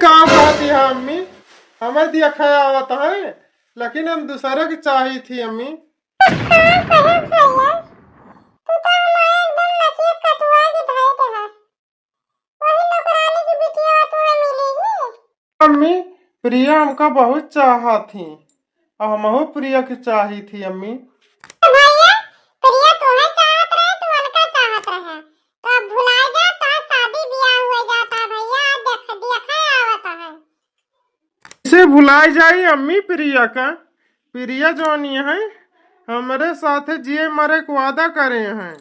काम कहती है अम्मी। हमें दिया खाया आवत है, लेकिन हम दूसरे की चाहिए थी अम्मी। अम्मी प्रिया हमका बहुत चाहा थी और हमहू प्रिया की चाही थी अम्मी। इसे भुलाई जाई अम्मी प्रिया का। प्रिया जोनी है हमारे साथ जिए मरे को वादा करे हैं।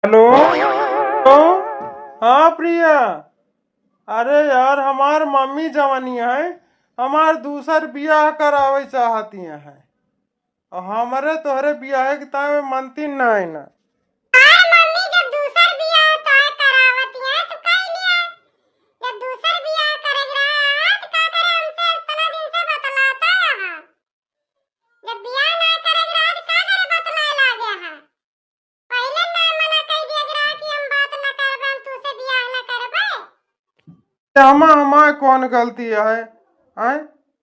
हेलो। हाँ प्रिया, अरे यार हमार मम्मी जवानी है, हमार दूसर बियाह करावे चाहती है और हमारे तोहरे बियाह के तावे मनती नहीं ना। हमा हमारे कौन गलती है हैं?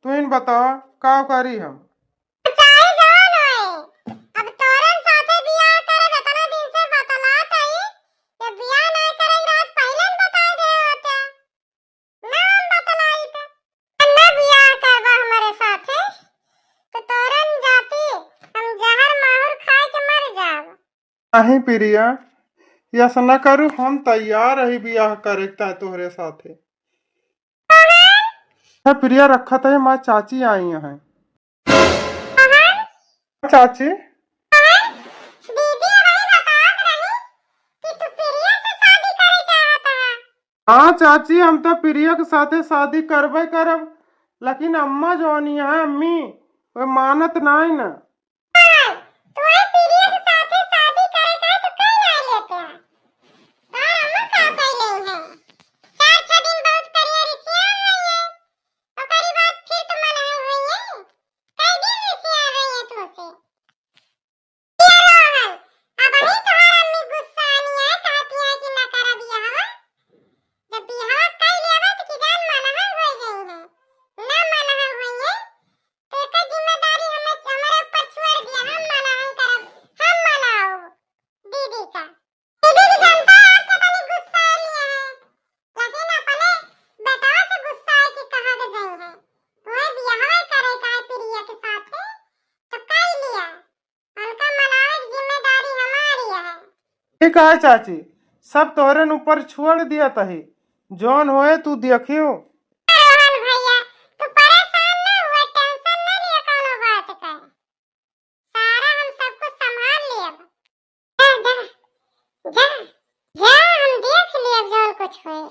तू इन बताओ का करी हम। चाहे जौन होए, अब तोरन साथे बियाह करे इतना दिन से बतलात हई कि बियाह ना करे रात पहले न बता दे होता ना हम बतलाई त ना बियाह करबा हमारे साथे तो तोरन जाती हम जहर माहुर खाए के मर जाब। नहीं प्रिया, यस न करू, हम तैयार रही बियाह करे तोहरे साथे। है प्रिया, रखा था माँ चाची आई हैं। चाची दीदी हमें बतात रही कि तू प्रिया से शादी करे चाहत है। हाँ चाची, हम तो प्रिया के साथे शादी करबे करब, लेकिन अम्मा जोनी है अम्मी वो मानत नहीं न। तुम्हें प्रिया के साथे शादी करे का तो कई ना लेते हैं। और अम्मा का पहले है 4-6 दिन बहुत करियर रिसिया रही है और करी बात फिर तो मन है हुई है कई दिन रिसिया रही है तुमसे। ये रोहन अब अभी तुम्हारा अम्मी गुस्सा आनी है कहती है कि ना करा बियाह। जब बियाह कर लिया तो कि जान मनहल हो गई है ना मनहल हुई है तो एक जिम्मेदारी हमें हमारे ऊपर छोड़ दिया। हम मनहल करब, हम मनाओ दीदी का। दीदी भी जानता है आपका तनी गुस्सा आ रही है लेकिन अपने बेटा से गुस्सा है कि कहा के गई है तुम्हें बियाह करे का है प्रिया के साथ है तो कर लिया उनका मनावे की जिम्मेदारी हमारी है। ठीक है चाची, सब तोहरे न ऊपर छोड़ दिया तही, जौन होए तू देखियो। रोहन भैया तू परेशान ना हुआ, टेंशन ना लिया कोनो बात का, सारा हम सब कुछ संभाल लेब। जा जा जा जा हम देख लेब जौन कुछ होए।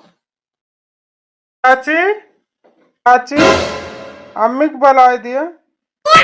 चाची चाची, अम्मी को बुला दिया। ये